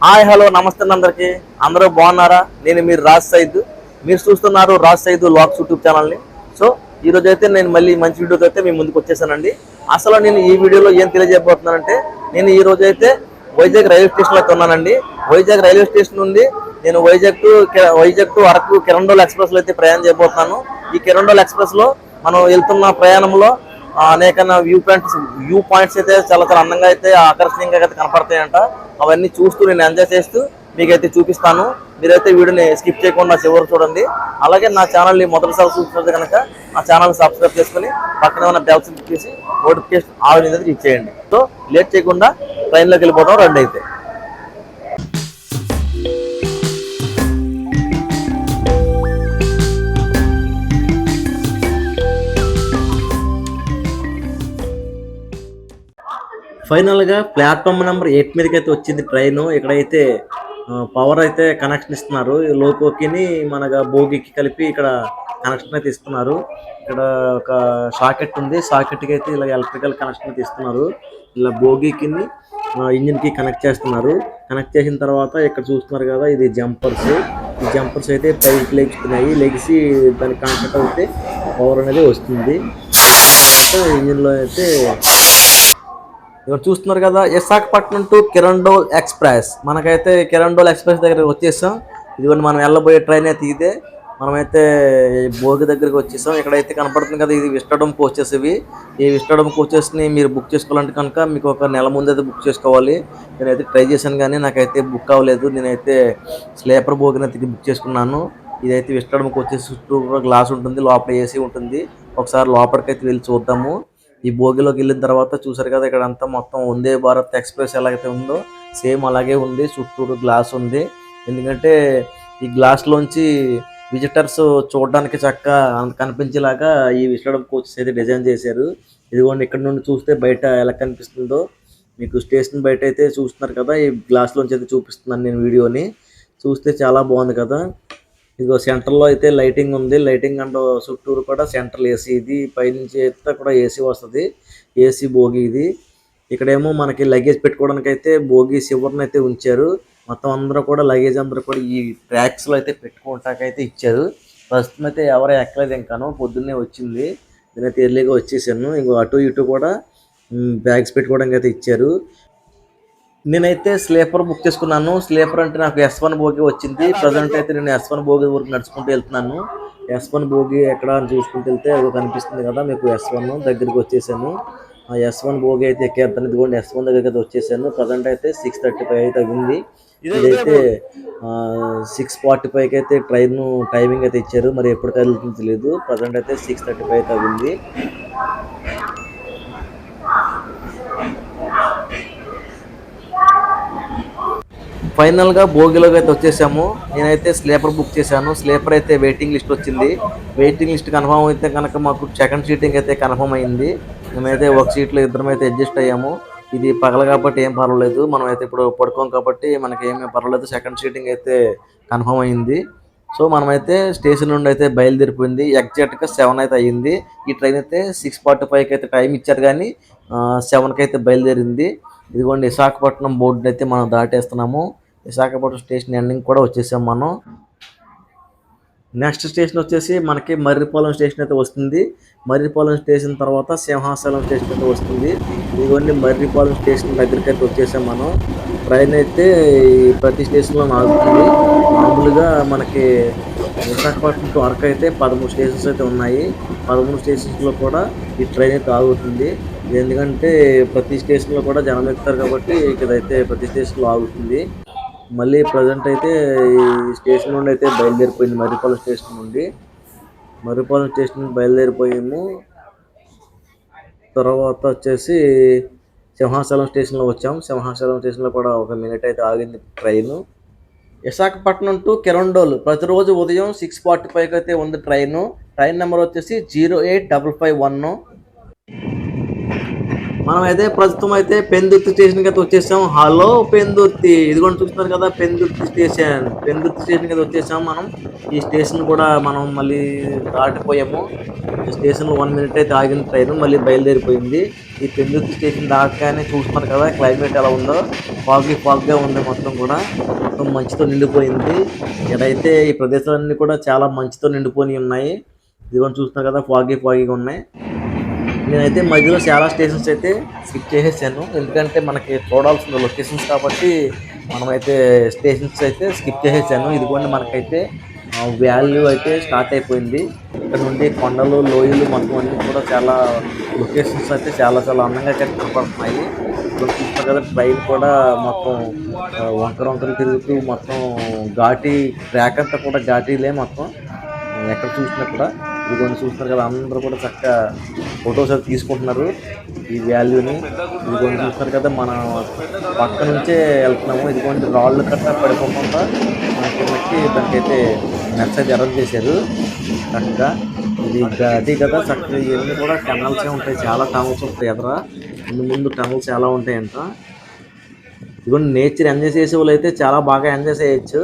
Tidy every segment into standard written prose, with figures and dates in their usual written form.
Hi hello నమస్తే అందరికి. అందరూ బాగున్నారా? నేను మీరు రాజ్ సైద్. మీరు చూస్తున్నారు రాజ్ సైద్ వ్లాగ్స్ యూట్యూబ్ ఛానల్ని. సో ఈరోజు అయితే నేను మళ్ళీ మంచి వీడియోతో అయితే మీ ముందుకు వచ్చేసానండి. అసలు నేను ఈ వీడియోలో ఏం తెలియజేయబోతున్నానంటే, నేను ఈ రోజు అయితే వైజాగ్ రైల్వే స్టేషన్లో అయితే ఉన్నానండి. వైజాగ్ రైల్వే స్టేషన్ నుండి నేను వైజాగ్ టు అరకు కిరణ్డోల్ ఎక్స్ప్రెస్లో అయితే ప్రయాణం చేయబోతున్నాను. ఈ కిరణ్డోల్ ఎక్స్ప్రెస్లో మనం వెళ్తున్న ప్రయాణంలో అనేక వ్యూ పాయింట్స్ అయితే చాలా చాలా అందంగా అయితే ఆకర్షణీయంగా అయితే కనపడతాయంట. అవన్నీ చూస్తూ నేను ఎంజాయ్ చేస్తూ మీకైతే చూపిస్తాను. మీరైతే వీడియోని స్కిప్ చేయకుండా చివరి చూడండి. అలాగే నా ఛానల్ని మొదటిసారి చూస్తున్నది కనుక నా ఛానల్ సబ్స్క్రైబ్ చేసుకుని పక్కనే ఉన్న బెల్ సింబల్ తీసి నోటిఫికేషన్ ఆల్ అనేది క్లిక్ చేయండి. సో లేట్ చేయకుండా ట్రైన్లోకి వెళ్ళిపోవడం రండి అయితే. ఫైనల్గా ప్లాట్ఫామ్ నెంబర్ 8 మీదకి అయితే వచ్చింది ట్రైన్. ఇక్కడైతే పవర్ అయితే కనెక్షన్ ఇస్తున్నారు. లోకోకిని మనగా బోగికి కలిపి ఇక్కడ కనెక్షన్ అయితే ఇస్తున్నారు. ఇక్కడ ఒక సాకెట్ ఉంది. సాకెట్కి అయితే ఇలా ఎలక్ట్రికల్ కనెక్షన్ అయితే ఇస్తున్నారు. ఇలా బోగికి ఇంజిన్కి కనెక్ట్ చేస్తున్నారు. కనెక్ట్ చేసిన తర్వాత ఇక్కడ చూస్తున్నారు కదా, ఇది జంపర్స్. ఈ జంపర్స్ అయితే పైకి లెగుస్తున్నాయి. లెగిసి దానికి కనెక్ట్ అయితే పవర్ అనేది వస్తుంది. ఇంజిన్లో అయితే ఇక్కడ చూస్తున్నారు కదా, విశాఖపట్నం టు కిరణ్డోల్ ఎక్స్ప్రెస్. మనకైతే కిరణ్డోల్ ఎక్స్ప్రెస్ దగ్గర వచ్చేసాం. ఇదిగోండి మనం వెళ్ళబోయే ట్రైన్ అయితే ఇదే. మనమైతే భోగి దగ్గరికి వచ్చేసాం. ఇక్కడైతే కనపడుతుంది కదా, ఇది విస్టాడోమ్ కోచెస్. ఈ విస్టాడోమ్ కోచెస్ని మీరు బుక్ చేసుకోవాలంటే కనుక మీకు ఒక నెల ముందు అయితే బుక్ చేసుకోవాలి. నేనైతే ట్రై చేశాను కానీ నాకైతే బుక్ అవ్వలేదు. నేనైతే స్లీపర్ భోగిని అయితే బుక్ చేసుకున్నాను. ఇదైతే విస్టాడోమ్ కోచెస్. చుట్టూ గ్లాస్ ఉంటుంది, లోపల ఏసీ ఉంటుంది. ఒకసారి లోపలికైతే వెళ్ళి చూద్దాము. ఈ భోగిలోకి వెళ్ళిన తర్వాత చూసారు కదా, ఇక్కడ అంతా మొత్తం వందే భారత్ ఎక్స్ప్రెస్ ఎలాగైతే ఉందో సేమ్ అలాగే ఉంది. చుట్టూరు గ్లాస్ ఉంది. ఎందుకంటే ఈ గ్లాస్లోంచి విజిటర్స్ చూడడానికి చక్కగా కనిపించేలాగా ఈ విస్టాడోమ్ కోచెస్ అయితే డిజైన్ చేశారు. ఇదిగోండి ఇక్కడ నుండి చూస్తే బయట ఎలా కనిపిస్తుందో మీకు స్టేషన్ బయట అయితే చూస్తున్నారు కదా, ఈ గ్లాస్లోంచి అయితే చూపిస్తున్నాను నేను వీడియోని. చూస్తే చాలా బాగుంది కదా. ఇదిగో సెంటర్లో అయితే లైటింగ్ ఉంది. లైటింగ్ అండ్ చుట్టూరు కూడా సెంట్రల్ ఏసీ. ఇది పైనుంచి అయితే కూడా ఏసీ వస్తుంది. ఏసీ భోగి ఇది. ఇక్కడేమో మనకి లగేజ్ పెట్టుకోవడానికి అయితే భోగి చివరన అయితే ఉంచారు. మొత్తం అందరూ కూడా లగేజ్ అందరూ కూడా ఈ ట్రాక్స్లో అయితే పెట్టుకోవటానికి ఇచ్చారు. ప్రస్తుతం అయితే ఎవరో ఎక్కలేదు ఇంకాను, పొద్దున్నే వచ్చింది. నేనైతే ఎర్లీగా వచ్చేసాను. ఇంకో అటు ఇటు కూడా బ్యాగ్స్ పెట్టుకోవడానికి అయితే ఇచ్చారు. నేనైతే స్లీపర్ బుక్ చేసుకున్నాను. స్లీపర్ అంటే నాకు S1 భోగి వచ్చింది. ప్రజెంట్ అయితే నేను S1 భోగి వరకు నడుచుకుంటూ వెళ్తున్నాను. S1 భోగి ఎక్కడ అని చూసుకుంటూ వెళ్తే అది కనిపిస్తుంది కదా మీకు, S1 దగ్గరికి వచ్చేసాను. ఆ S1 భోగి అయితే ఎక్కేస్తాను. ఇదిగోండి S1 దగ్గరికి అయితే వచ్చేసాను. ప్రజెంట్ అయితే 6:35 అయితే ఉంది. ఇదైతే 6:45కి అయితే ట్రైన్ టైమింగ్ అయితే ఇచ్చారు. మరి ఎప్పుడు కదులుతుందో తెలియదు. ప్రజెంట్ అయితే 6:35 అయితే ఉంది. ఫైనల్గా భోగిలోకి అయితే వచ్చేసాము. నేనైతే స్లీపర్ బుక్ చేశాను. స్లీపర్ అయితే వెయిటింగ్ లిస్ట్ వచ్చింది. వెయిటింగ్ లిస్ట్ కన్ఫర్మ్ అయితే కనుక మాకు సెకండ్ సీటింగ్ అయితే కన్ఫర్మ్ అయింది. మేమైతే ఒక సీట్లో ఇద్దరం అయితే అడ్జస్ట్ అయ్యాము. ఇది పగల కాబట్టి ఏం పర్వాలేదు, మనం అయితే ఇప్పుడు పడుకోం కాబట్టి మనకి ఏమీ పర్వాలేదు. సెకండ్ సీటింగ్ అయితే కన్ఫర్మ్ అయింది. సో మనమైతే స్టేషన్ నుండి అయితే బయలుదేరిపోయింది. ఎగ్జాక్ట్గా 7 అయితే అయ్యింది. ఈ ట్రైన్ అయితే 6:45కి అయితే టైం ఇచ్చారు కానీ 7కి అయితే బయలుదేరింది. ఇదిగోండి విశాఖపట్నం బోర్డుని అయితే మనం దాటేస్తున్నాము. విశాఖపట్నం స్టేషన్ ఎండింగ్ కూడా వచ్చేసాం మనం. నెక్స్ట్ స్టేషన్ వచ్చేసి మనకి మర్రిపాలెం స్టేషన్ అయితే వస్తుంది. మర్రిపాలెం స్టేషన్ తర్వాత సింహాచలం స్టేషన్ అయితే వస్తుంది. ఇదిగోండి మర్రిపాలెం స్టేషన్ దగ్గరికి అయితే వచ్చేసాం మనం. ట్రైన్ అయితే ప్రతి స్టేషన్లో ఆగుతుంది. మామూలుగా మనకి విశాఖపట్నం టు అరకు అయితే 13 స్టేషన్స్ అయితే ఉన్నాయి. 13 స్టేషన్స్లో కూడా ఈ ట్రైన్ అయితే ఆగుతుంది. ఎందుకంటే ప్రతి స్టేషన్లో కూడా జనం ఎక్కుతారు కాబట్టి ఇక్కడైతే ప్రతి స్టేషన్లో ఆగుతుంది. మళ్ళీ ప్రజెంట్ అయితే ఈ స్టేషన్ నుండి అయితే బయలుదేరిపోయింది. మర్రిపాలెం స్టేషన్ నుండి బయలుదేరిపోయాము. తర్వాత వచ్చేసి సింహాచలం స్టేషన్లో వచ్చాం. సింహాచలం స్టేషన్లో కూడా ఒక మినిట్ అయితే ఆగింది ట్రైన్. విశాఖపట్నం టు కిరణ్డోల్ ప్రతిరోజు ఉదయం 6:45కి అయితే ఉంది ట్రైన్ నెంబర్ వచ్చేసి 08551. మనమైతే ప్రస్తుతం అయితే పెందుర్తి స్టేషన్కి అయితే వచ్చేసాం. హలో పెందుర్తి, ఇదిగోండి చూస్తున్నారు కదా పెందుర్తి స్టేషన్. పెందుర్తి స్టేషన్కి అయితే వచ్చేసాం మనం. ఈ స్టేషన్ కూడా మనం మళ్ళీ దాటిపోయాము. ఈ స్టేషన్లో 1 మినిట్ అయితే ఆగిన ట్రైన్ మళ్ళీ బయలుదేరిపోయింది. ఈ పెందుర్తి స్టేషన్ దాటగానే చూస్తున్నారు కదా క్లైమేట్ ఎలా ఉందో. ఫాగ్గా ఉంది మొత్తం కూడా. మొత్తం మంచుతో నిండిపోయింది. ఇక్కడైతే ఈ ప్రదేశాలన్నీ కూడా చాలా మంచుతో నిండిపోయి ఉన్నాయి. ఇదిగోండి చూస్తున్నారు కదా ఫాగీగా ఉన్నాయి. నేనైతే మధ్యలో చాలా స్టేషన్స్ అయితే స్కిప్ చేసేసాను. ఎందుకంటే మనకి చూడాల్సిన లొకేషన్స్ కాబట్టి మనమైతే స్టేషన్స్ అయితే స్కిప్ చేసేసాను. ఇదిగోండి మనకైతే వాల్యూ అయితే స్టార్ట్ అయిపోయింది. ఇక్కడ నుండి కొండలు, లోయలు మొత్తం అన్నీ కూడా చాలా లొకేషన్స్ అయితే చాలా చాలా అందంగా అయితే కనపడుతున్నాయి. ఇక్కడ చూస్తున్నారు కదా ట్రైన్ కూడా మొత్తం వంకరలు తిరుగుతూ మొత్తం ఘాటీ ట్రాక్ అంతా కూడా ఘాటీలే మొత్తం. ఎక్కడ చూసినా కూడా ఇదిగోండి చూస్తున్నారు కదా అందరూ కూడా చక్కగా ఫొటోస్ అవి తీసుకుంటున్నారు ఈ వాల్యూని. ఇదిగోండి చూస్తున్నారు కదా మన పక్క నుంచే వెళ్తున్నాము. ఇదిగోండి రాళ్ళు కట్ట పడిపోకుండా మన కిందకి దానికైతే నెట్స్ అయితే అరేంజ్ చేశారు చక్కగా. ఇది గది కదా చక్కగా ఇవన్నీ కూడా టనల్సే ఉంటాయి. చాలా టనల్స్ ఉంటాయి ఎదర. ముందు టనల్స్ చాలా ఉంటాయంట. ఇదిగోండి నేచర్ ఎంజాయ్ చేసే వాళ్ళు అయితే చాలా బాగా ఎంజాయ్ చేయొచ్చు.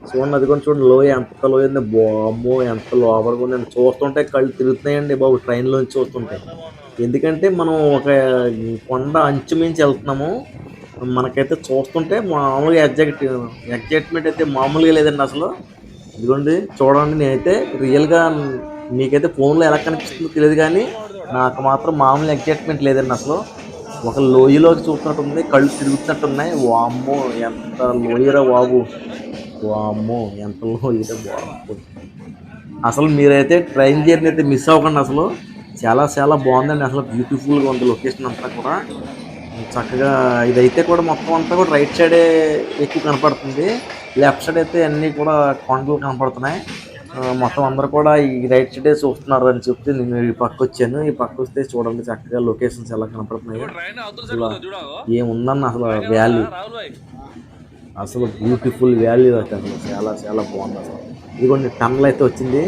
చూడండి అది కూడా చూడండి లోయ ఎంత లోయ ఉంది. బామ్మో ఎంత లోపలికి ఉందండి. చూస్తుంటే కళ్ళు తిరుగుతున్నాయండి బాబు ట్రైన్లోంచి చూస్తుంటే. ఎందుకంటే మనం ఒక కొండ అంచు మించి వెళ్తున్నాము. మనకైతే చూస్తుంటే మామూలుగా ఎగ్జైట్మెంట్ అయితే మామూలుగా లేదండి అసలు. ఇదిగోండి చూడండి నేనైతే రియల్గా మీకైతే ఫోన్లో ఎలా కనిపిస్తుందో తెలియదు కానీ నాకు మాత్రం మామూలు ఎగ్జైట్మెంట్ లేదండి అసలు. ఒక లోయలోకి చూస్తున్నట్టుంది. కళ్ళు తిరుగుతున్నట్టున్నాయి. వామ్మో ఎంత లోయరా బాబు. వామ్మో ఎంత లోయరా బాబు. అసలు మీరైతే ట్రైన్ జర్నీ అయితే మిస్ అవ్వకండి అసలు. చాలా చాలా బాగుందండి అసలు. బ్యూటిఫుల్గా ఉంది లొకేషన్ అంతా కూడా. చక్కగా ఇదైతే కూడా మొత్తం అంతా కూడా రైట్ సైడే ఎక్కువ కనపడుతుంది. లెఫ్ట్ సైడ్ అయితే అన్నీ కూడా కొండలు కనపడుతున్నాయి. మొత్తం అందరూ కూడా ఈ రైట్ సైడే చూస్తున్నారు అని చెప్పి నేను ఈ పక్క వచ్చాను. ఈ పక్క వస్తే చూడండి చక్కగా లొకేషన్స్ ఎలా కనపడుతున్నాయి. అసలు ఏముందన్న అసలు వ్యాలీ అసలు బ్యూటిఫుల్ వ్యాలీ అయితే అసలు చాలా చాలా బాగుంది అసలు. ఇదిగోండి టన్నల్ అయితే వచ్చింది.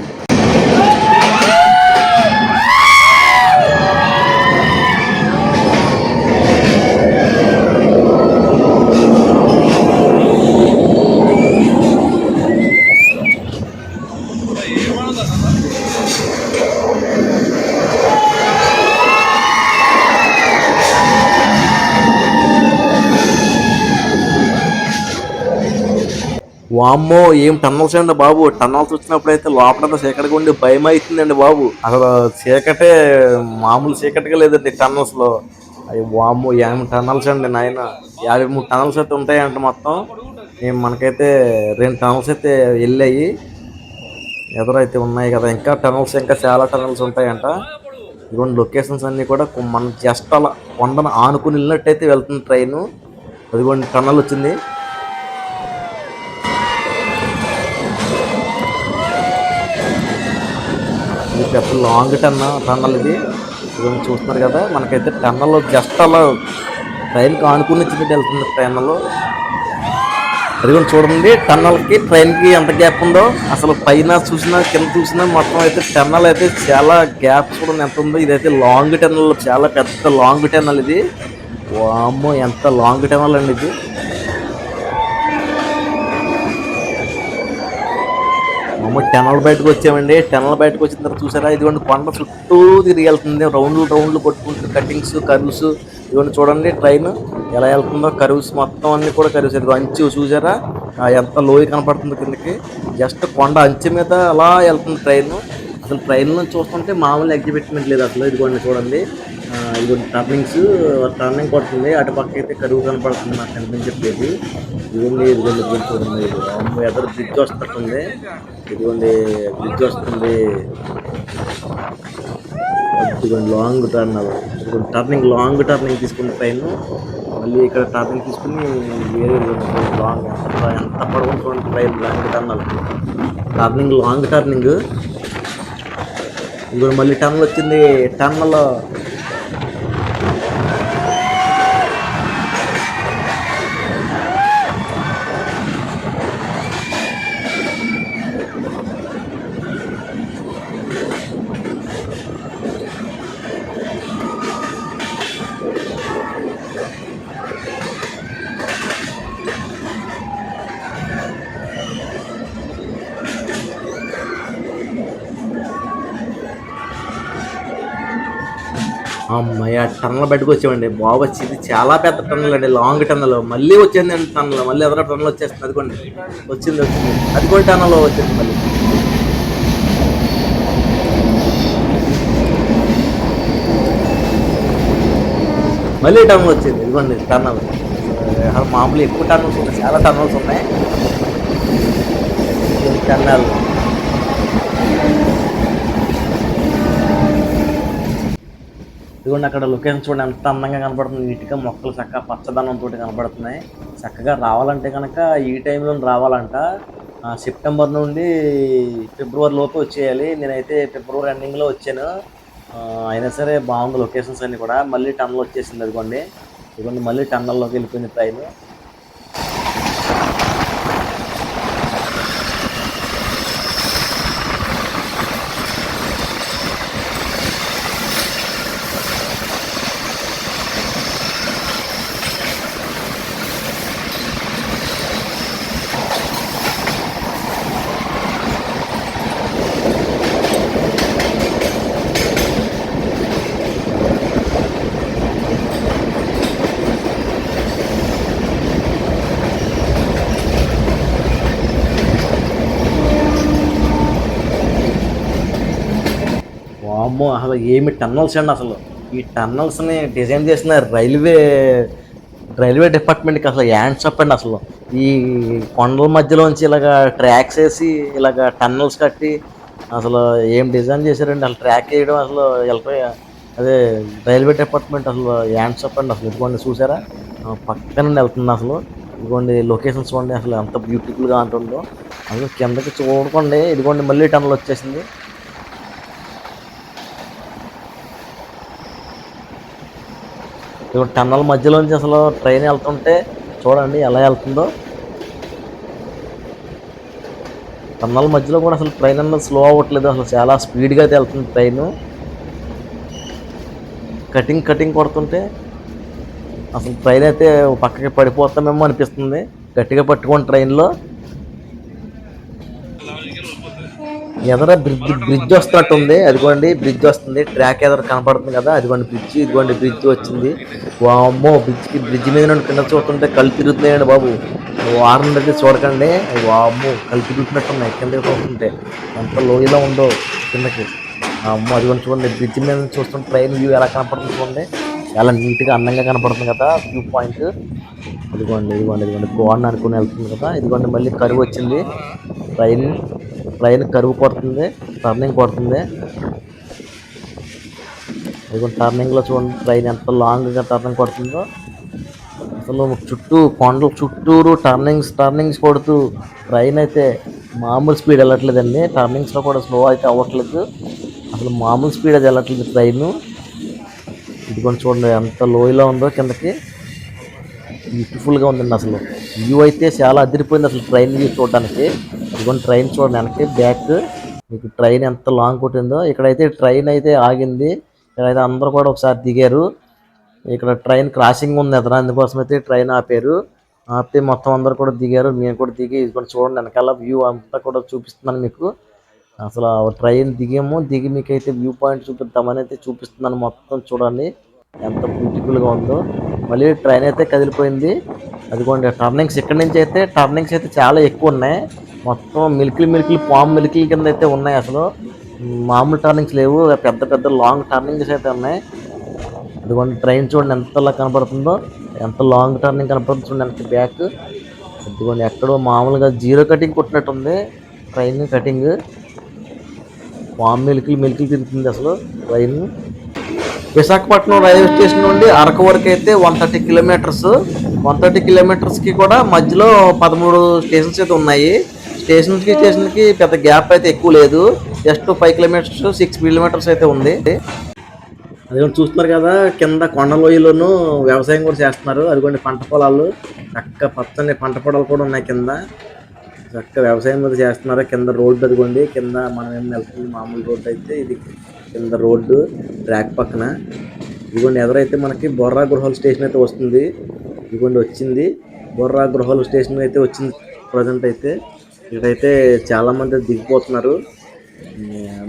వామ్మో ఏం టన్నల్స్ అండి బాబు. టన్నల్స్ వచ్చినప్పుడు అయితే లోపలంతా చీకటిగా ఉండి భయం అవుతుందండి బాబు. అసలు చీకటే మామూలు చీకటిగా లేదండి టన్నల్స్ లో. అవి వామ్మో ఏమి టన్నల్స్ అండి నాయన. 53 టన్నల్స్ అయితే ఉంటాయంట మొత్తం. మనకైతే 2 టన్నల్స్ అయితే వెళ్ళాయి. ఎదురైతే ఉన్నాయి కదా ఇంకా టనల్స్, ఇంకా చాలా టనల్స్ ఉంటాయంట. ఇటువంటి లొకేషన్స్ అన్నీ కూడా మన జస్ట్ అలా కొండను ఆనుకుని వెళ్ళినట్టయితే వెళ్తుంది ట్రైన్. అదిగోండి టన్నల్ వచ్చింది. ఇది పెద్ద లాంగ్ టన్నల్ ఇది. ఇవన్నీ చూస్తున్నారు కదా మనకైతే టన్నల్ జస్ట్ అలా ట్రైన్కి ఆనుకుని వచ్చినట్టు వెళ్తుంది టన్నల్. అది కూడా చూడండి టన్నల్కి ట్రైన్కి ఎంత గ్యాప్ ఉందో. అసలు పైన చూసినా కింద చూసినా మొత్తం అయితే టన్నల్ అయితే చాలా గ్యాప్ చూడండి ఎంత ఉందో. ఇదైతే లాంగ్ టన్నల్, చాలా పెద్ద లాంగ్ టన్నల్ ఇది. వామ్మో ఎంత లాంగ్ టన్నల్ అండి ఇది. టన్నల్ బయటకు వచ్చామండి. టన్నల్ బయటకు వచ్చిన తర్వాత చూసారా ఇదిగోండి కొండ చుట్టూ తిరిగి వెళ్తుంది. రౌండ్లు కొట్టుకుంటూ కటింగ్స్ కర్వ్స్. ఇదిగోండి చూడండి ట్రైన్ ఎలా వెళ్తుందో. కర్వ్స్ మొత్తం అన్ని కూడా కర్వ్స్. ఇది అంచు చూసారా ఎంత లోయ కనపడుతుందో కిందకి. జస్ట్ కొండ అంచు మీద అలా వెళ్తుంది ట్రైన్. అసలు ట్రైన్ నుంచి చూస్తుంటే మామూలు ఎగ్జిబిట్మెంట్ లేదు అసలు. ఇదిగోండి చూడండి ఇదిగోండి టర్నింగ్ కొడుతుంది. అటు పక్క అయితే కరువు కనపడుతుంది నాకు కనిపించట్లేదు. ఇదిగోండి చూడండి ఎదురు బ్రిడ్జ్ వస్తున్నట్టుంది. ఇదిగోండి బ్రిడ్జ్ వస్తుంది. ఇదిగోండి లాంగ్ లాంగ్ టర్నింగ్ తీసుకున్న ట్రైన్. మళ్ళీ ఇక్కడ టర్నింగ్ తీసుకుని వేరే లాంగ్ ఎంత పడుకుంటుంది ట్రైన్. Long turning. ఇప్పుడు మళ్ళీ టన్నల్ వచ్చింది. టన్నల్ అమ్మయ్య! టన్నల్ బయటకి వచ్చామండి. బాబు వచ్చింది చాలా పెద్ద టన్నల్ అండి. Long tunnel. మళ్ళీ వచ్చిందండి టన్నల్. మళ్ళీ ఎదురుగా టన్నల్ వచ్చేస్తుంది. అదిగోండి. వచ్చింది. అదిగోండి టన్నల్ వచ్చింది మళ్ళీ. మళ్ళీ టన్నల్ వచ్చింది. ఇదిగోండి టన్నల్. మామూలు ఎక్కువ టన్నల్స్ ఉన్నాయి. చాలా టన్నల్స్ ఉన్నాయి. టన్నల్. ఇదిగోండి అక్కడ లొకేషన్ చూడండి ఎంత అందంగా కనపడుతుంది. నీట్గా మొక్కలు చక్కగా పచ్చదనంతో కనపడుతున్నాయి. చక్కగా రావాలంటే కనుక ఈ టైంలో రావాలంట. సెప్టెంబర్ నుండి ఫిబ్రవరి లోపు వచ్చేయాలి. నేనైతే ఫిబ్రవరి ఎండింగ్లో వచ్చాను. అయినా సరే బాగుంది లొకేషన్స్ అన్నీ కూడా. మళ్ళీ టన్నల్ వచ్చేసింది. ఇదిగోండి మళ్ళీ టన్నల్లోకి వెళ్ళిపోయింది ట్రైన్. వామ్మో! అసలు ఏమి టన్నల్స్ అండి అసలు. ఈ టన్నల్స్‌ని డిజైన్ చేసిన రైల్వే డిపార్ట్మెంట్‌కి అసలు హ్యాండ్స్ అప్ అండి అసలు. ఈ కొండల మధ్యలోంచి ఇలాగా ట్రాక్స్ ఏసి, ఇలాగ టన్నల్స్ కట్టి అసలు ఏం డిజైన్ చేశారండి. అసలు ట్రాక్ ఏయడం అసలు అదే రైల్వే డిపార్ట్మెంట్ అసలు హ్యాండ్స్ అప్ అండి అసలు. ఇదిగోండి చూసారా? పక్క నుండి వెళ్తుంది అసలు. ఇదిగోండి లొకేషన్స్ చూడండి అసలు ఎంత బ్యూటిఫుల్‌గా ఉంటుందో. అసలు కిందకి చూడకండి. ఇదిగోండి మళ్ళీ టన్నల్ వచ్చేసింది. టన్నల్ మధ్యలోంచి అసలు ట్రైన్ వెళ్తుంటే చూడండి ఎలా వెళ్తుందో. టన్నల్ మధ్యలో కూడా అసలు ట్రైన్ అన్నది స్లో అవ్వట్లేదు. అసలు చాలా స్పీడ్గా అయితే వెళ్తుంది ట్రైన్. కటింగ్ కొడుతుంటే అసలు ట్రైన్ అయితే పక్కకి పడిపోతామేమో అనిపిస్తుంది. గట్టిగా పట్టుకోండి ట్రైన్లో. ఎదర బ్రిడ్జ్ వస్తున్నట్టుంది. అదిగోండి బ్రిడ్జ్ వస్తుంది. ట్రాక్ ఎదర కనపడుతుంది కదా, అదిగోండి బ్రిడ్జ్. ఇదిగోండి బ్రిడ్జ్ వచ్చింది. వామ్మో! బ్రిడ్జ్ మీద నుండి కింద చూస్తుంటే కళ్ళు తిరుగుతున్నాయండి బాబు. వారం దగ్గర చూడకండి. వామ్మో! కళ్ళు తిరుగుతున్నట్టున్నాయి కిందకి చూస్తుంటే. ఎంత లోయలో ఉందో కిందకి. అమ్మో! అదిగోండి చూడండి బ్రిడ్జ్ మీద నుంచి చూస్తుంటే ట్రైన్ వ్యూ ఎలా కనపడుతుంది చూడండి. చాలా నీట్గా అందంగా కనపడుతుంది కదా వ్యూ పాయింట్. ఇదిగోండి గోడని అనుకుని వెళ్తుంది కదా. ఇదిగోండి మళ్ళీ కరువు వచ్చింది. ట్రైన్ కరువు కొడుతుంది. టర్నింగ్ కొడుతుంది. ఇదిగోండి టర్నింగ్లో చూడండి ట్రైన్ ఎంత లాంగ్గా టర్నింగ్ కొడుతుందో. అసలు కొండలు చుట్టూరు టర్నింగ్స్ కొడుతూ ట్రైన్ అయితే మామూలు స్పీడ్ వెళ్ళట్లేదండి. టర్నింగ్స్లో కూడా స్లో అయితే అవ్వట్లేదు. అసలు మామూలు స్పీడ్ అది వెళ్ళట్లేదు ట్రైన్. ఇదిగోండి చూడండి ఎంత లోయలో ఉందో కిందకి. బ్యూటిఫుల్గా ఉందండి అసలు. వ్యూ అయితే చాలా అదిరిపోయింది అసలు ట్రైన్ వ్యూ చూడడానికి. ఇదిగోండి ట్రైన్ చూడండి వెనక్కి బ్యాక్. మీకు ట్రైన్ ఎంత లాంగ్ కొట్టిందో. ఇక్కడైతే ట్రైన్ అయితే ఆగింది. ఇక్కడైతే అందరూ కూడా ఒకసారి దిగారు. ఇక్కడ ట్రైన్ క్రాసింగ్ ఉంది ఎదురు, అందుకోసం అయితే ట్రైన్ ఆపారు. ఆపితే మొత్తం అందరూ కూడా దిగారు. మేము కూడా దిగి ఇదిగోండి చూడండి వెనకాల వ్యూ అంతా కూడా చూపిస్తున్నాను మీకు. అసలు ట్రైన్ దిగి మీకైతే వ్యూ పాయింట్ చూపిద్దామని అయితే చూపిస్తున్నాను. మొత్తం చూడండి ఎంత బ్యూటిఫుల్గా ఉందో. మళ్ళీ ట్రైన్ అయితే కదిలిపోయింది. అదిగోండి టర్నింగ్స్ అయితే చాలా ఎక్కువ ఉన్నాయి. మొత్తం మిల్కిలు పాము మిల్కిల కింద అయితే ఉన్నాయి అసలు. మామూలు టర్నింగ్స్ లేవు, పెద్ద పెద్ద లాంగ్ టర్నింగ్స్ అయితే ఉన్నాయి. అదిగోండి ట్రైన్ చూడండి ఎంతలా కనపడుతుందో. ఎంత లాంగ్ టర్నింగ్ కనపడుతుంది చూడండి వెనక్కి బ్యాక్. అదిగోండి ఎక్కడో మామూలుగా జీరో కటింగ్ కొట్టినట్టుంది ట్రైన్ కటింగ్. పాము మిల్కిలు తిరుగుతుంది అసలు ట్రైన్. విశాఖపట్నం రైల్వే స్టేషన్ నుండి అరకు వరకు అయితే 130 కిలోమీటర్స్. 130 కిలోమీటర్స్కి కూడా మధ్యలో 13 స్టేషన్స్ అయితే ఉన్నాయి. స్టేషన్కి పెద్ద గ్యాప్ అయితే ఎక్కువ లేదు. జస్ట్ 5 కిలోమీటర్స్ 6 కిలోమీటర్స్ అయితే ఉంది. అది చూస్తున్నారు కదా కింద కొండలోయలోనూ వ్యవసాయం కూడా చేస్తున్నారు. అదిగోండి పంట పొలాలు, చక్క పచ్చని పంట పొలాలు కూడా ఉన్నాయి కింద. చక్క వ్యవసాయం కూడా చేస్తున్నారు. కింద రోడ్డు అదిగోండి. కింద మనం ఏం వెళ్తుంది మామూలు రోడ్డు అయితే ఇది కింద రోడ్డు ట్రాక్ పక్కన. ఇదిగోండి ఎదురైతే మనకి బొర్రా గృహాల స్టేషన్ అయితే వస్తుంది. ఇదిగోండి వచ్చింది బొర్రా గృహాల స్టేషన్ అయితే వచ్చింది. ప్రజెంట్ అయితే ఇక్కడైతే చాలామంది దిగిపోతున్నారు.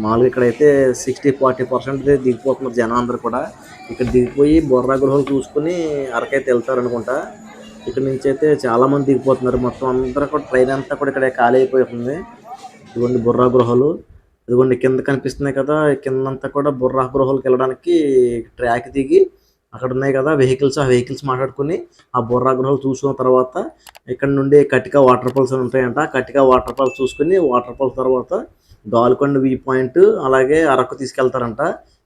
మామూలుగా ఇక్కడైతే 60-40% దిగిపోతున్నారు జనం అందరూ కూడా. ఇక్కడ దిగిపోయి బొర్రా గృహాలు చూసుకుని అరకైతే వెళ్తారనుకుంటా. ఇక్కడ నుంచి అయితే చాలా మంది దిగిపోతున్నారు. మొత్తం అందరూ కూడా ట్రైన్ అంతా కూడా ఇక్కడ ఖాళీ అయిపోతుంది. ఇదిగోండి బుర్రా గృహాలు. ఇదిగోండి కింద కనిపిస్తున్నాయి కదా, కిందంతా కూడా బుర్రా గృహాలకు వెళ్ళడానికి ట్రాక్ దిగి అక్కడ ఉన్నాయి కదా వెహికల్స్, ఆ వెహికల్స్ మాట్లాడుకుని ఆ బుర్రా గృహాలు చూసుకున్న తర్వాత ఇక్కడ నుండి కటికా వాటర్ ఫాల్స్ అని ఉంటాయంట. కటికా వాటర్ ఫాల్స్ చూసుకుని వాటర్ ఫాల్స్ తర్వాత గాల్కొండ వ్యూ పాయింట్ అలాగే అరకు తీసుకెళ్తారంట.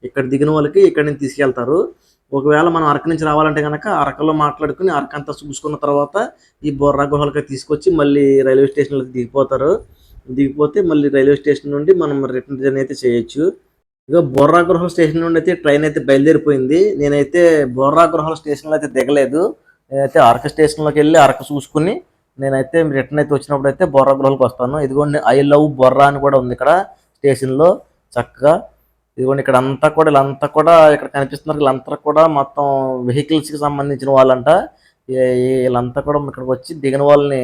ఇక్కడ దిగిన వాళ్ళకి ఇక్కడ నుంచి తీసుకెళ్తారు. ఒకవేళ మనం అరకు నుంచి రావాలంటే కనుక అరకులో మాట్లాడుకుని అరకు అంతా చూసుకున్న తర్వాత ఈ బొర్రా గుహలకి తీసుకొచ్చి మళ్ళీ రైల్వే స్టేషన్లో దిగిపోతారు. దిగిపోతే మళ్ళీ రైల్వే స్టేషన్ నుండి మనం రిటర్న్ జర్నీ అయితే చేయొచ్చు. ఇక బొర్రా గృహల స్టేషన్ నుండి అయితే ట్రైన్ అయితే బయలుదేరిపోయింది. నేనైతే బొర్రా గృహల స్టేషన్లో అయితే దిగలేదు. నేనైతే అరకు స్టేషన్లోకి వెళ్ళి అరకు చూసుకుని నేనైతే రిటర్న్ అయితే వచ్చినప్పుడు అయితే బొర్రా గృహలకు వస్తాను. ఇదిగోండి ఐ లవ్ బొర్రా అని కూడా ఉంది ఇక్కడ స్టేషన్లో చక్కగా. ఇదిగోండి ఇక్కడ అంతా కూడా వీళ్ళంతా కూడా ఇక్కడ కనిపిస్తున్నారు. వీళ్ళంతా కూడా మొత్తం వెహికల్స్కి సంబంధించిన వాళ్ళంట. వీళ్ళంతా కూడా ఇక్కడికి వచ్చి దిగిన వాళ్ళని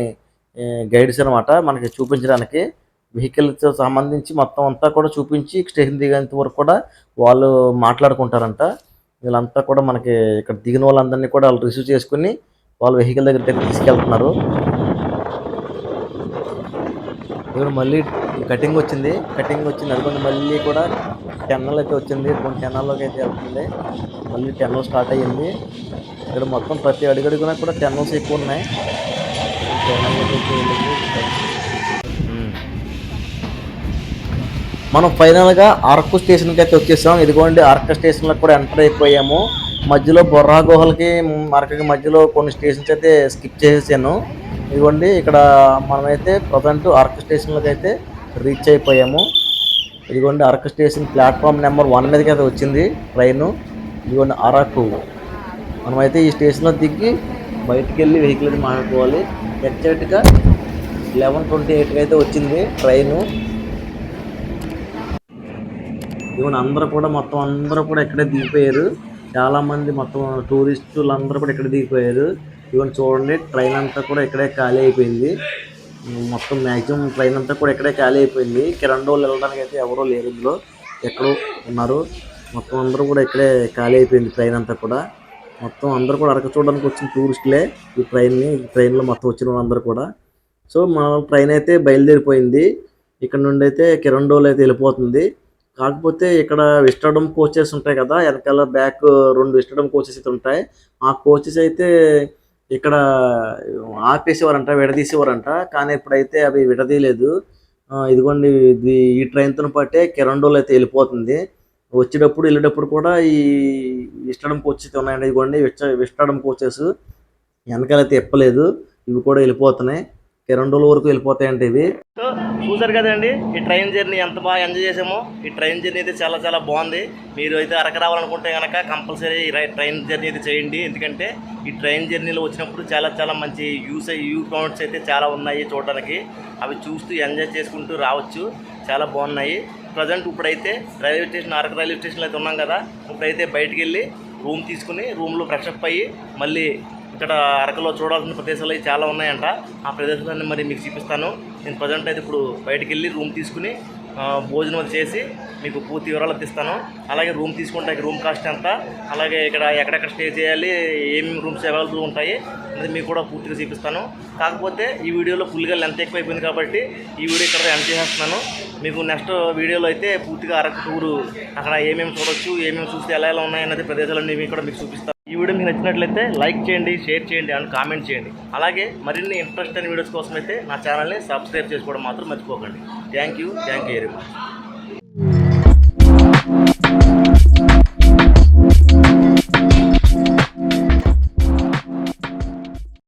గైడ్స్ అనమాట మనకి చూపించడానికి. వెహికల్స్ సంబంధించి మొత్తం అంతా కూడా చూపించి స్టేషన్ దిగేంత వరకు కూడా వాళ్ళు మాట్లాడుకుంటారంట. వీళ్ళంతా కూడా మనకి ఇక్కడ దిగిన వాళ్ళందరినీ కూడా వాళ్ళు రిసీవ్ చేసుకుని వాళ్ళు వెహికల్ దగ్గర తీసుకెళ్తున్నారు. ఇక్కడ మళ్ళీ కటింగ్ వచ్చింది అనుకోండి. మళ్ళీ కూడా టెన్నల్ అయితే వచ్చింది. కొన్ని టెన్నల్లోకి అయితే వెళ్తుంది. మళ్ళీ టెన్నల్ స్టార్ట్ అయ్యింది. ఇక్కడ మొత్తం ప్రతి అడుగడుగునా కూడా టెన్నల్స్ ఎక్కువ ఉన్నాయి. మనం ఫైనల్గా అరకు స్టేషన్కి అయితే వచ్చేసాం. ఇదిగోండి అరకు స్టేషన్లో కూడా ఎంటర్ అయిపోయాము. మధ్యలో బొర్రా గుహలకి అరకుకి మధ్యలో కొన్ని స్టేషన్స్ అయితే స్కిప్ చేసేసాను. ఇదిగోండి ఇక్కడ మనమైతే ప్రజెంట్ అరకు స్టేషన్లోకి అయితే రీచ్ అయిపోయాము. ఇదిగోండి అరకు స్టేషన్ ప్లాట్ఫామ్ నెంబర్ 1 మీదకి అయితే వచ్చింది ట్రైను. ఇదిగోండి అరకు. మనమైతే ఈ స్టేషన్లో దిగి బయటికి వెళ్ళి వెహికల్ అయితే మాట్లాడుకోవాలి. ఎగ్జాక్ట్గా 11:28కి అయితే వచ్చింది ట్రైను. ఇదిగోండి అందరూ కూడా ఇక్కడే దిగిపోయారు. చాలామంది మొత్తం టూరిస్టులు అందరూ కూడా ఇక్కడ దిగిపోయారు. ఇదిగోండి చూడండి ట్రైన్ అంతా కూడా ఇక్కడే ఖాళీ అయిపోయింది. మొత్తం మ్యాక్సిమం ట్రైన్ అంతా కూడా ఇక్కడే ఖాళీ అయిపోయింది. కిరండోళ్ళు వెళ్ళడానికి అయితే ఎవరో లేరు, ఇందులో ఎక్కడో ఉన్నారు. మొత్తం అందరూ కూడా ఇక్కడే ఖాళీ అయిపోయింది ట్రైన్ అంతా కూడా. మొత్తం అందరూ కూడా అరకు చూడడానికి వచ్చిన టూరిస్టులే ఈ ట్రైన్లో మొత్తం వచ్చిన వాళ్ళందరూ కూడా. సో మన ట్రైన్ అయితే బయలుదేరిపోయింది. ఇక్కడ నుండి అయితే కిరండోల్ అయితే వెళ్ళిపోతుంది. కాకపోతే ఇక్కడ విస్టాడోమ్ కోచెస్ ఉంటాయి కదా, వెనకాల బ్యాక్ 2 విస్టాడోమ్ కోచెస్ అయితే ఉంటాయి. ఆ కోచెస్ అయితే ఇక్కడ ఆపేసేవారంట, విడదీసేవారంట. కానీ ఇప్పుడైతే అవి విడదీయలేదు. ఇదిగోండి ఈ ట్రైన్తో పాటే కిరండోల్ అయితే వెళ్ళిపోతుంది. వచ్చేటప్పుడు వెళ్ళేటప్పుడు కూడా ఈ విస్టాడోమ్ కోచెస్ అయితే ఉన్నాయండి. ఇదిగోండి విస్టాడోమ్ కోచెస్ వెనకాలైతే ఇప్పలేదు, ఇవి కూడా వెళ్ళిపోతున్నాయి. కిరండోల్ వరకు వెళ్ళిపోతాయంటే ఇవి. సో చూసారు కదండి ఈ ట్రైన్ జర్నీ ఎంత బాగా ఎంజాయ్ చేసామో. ఈ ట్రైన్ జర్నీ అయితే చాలా చాలా బాగుంది. మీరు అయితే అరకు రావాలనుకుంటే కనుక కంపల్సరీ ట్రైన్ జర్నీ అయితే చేయండి. ఎందుకంటే ఈ ట్రైన్ జర్నీలో వచ్చినప్పుడు చాలా చాలా మంచి వ్యూ పాయింట్స్ అయితే చాలా ఉన్నాయి చూడడానికి. అవి చూస్తూ ఎంజాయ్ చేసుకుంటూ రావచ్చు, చాలా బాగున్నాయి. ప్రజెంట్ ఇప్పుడైతే అరకు రైల్వే స్టేషన్లో అయితే ఉన్నాం కదా. ఇప్పుడైతే బయటికి వెళ్ళి రూమ్ తీసుకుని రూమ్లో ఫ్రెషప్ అయ్యి మళ్ళీ ఇక్కడ అరకులో చూడాల్సిన ప్రదేశాలు అయితే చాలా ఉన్నాయంట. ఆ ప్రదేశాలన్నీ మరి మీకు చూపిస్తాను. నేను ప్రజెంట్ అయితే ఇప్పుడు బయటికి వెళ్ళి రూమ్ తీసుకుని భోజనం చేసి మీకు పూర్తి వివరాలు ఇస్తాను. అలాగే రూమ్ తీసుకుంటే రూమ్ కాస్ట్ ఎంత, అలాగే ఇక్కడ ఎక్కడెక్కడ స్టే చేయాలి, ఏమేమి రూమ్స్ అవైలబుల్ ఉంటాయి అది మీకు కూడా పూర్తిగా చూపిస్తాను. కాకపోతే ఈ వీడియోలో ఫుల్గా లెంత్ ఎక్కువ అయిపోయింది కాబట్టి ఈ వీడియో ఇక్కడ ఎండ్ చేసేస్తున్నాను. మీకు నెక్స్ట్ వీడియోలో అయితే పూర్తిగా అరకు టూరు అక్కడ ఏమేమి చూడొచ్చు, ఏమేమి చూస్తే ఎలా ఎలా ఉన్నాయన్నది ప్రదేశాలన్నీ మీకు కూడా మీకు చూపిస్తాను. ఈ వీడియో మీకు నచ్చినట్లయితే లైక్ చేయండి, షేర్ చేయండి అండ్ కామెంట్ చేయండి. అలాగే మరిన్ని ఇంట్రెస్ట్ అయిన వీడియోస్ కోసం అయితే నా ఛానల్ని సబ్స్క్రైబ్ చేసుకోవడం మాత్రం మర్చిపోకండి. Thank you very much.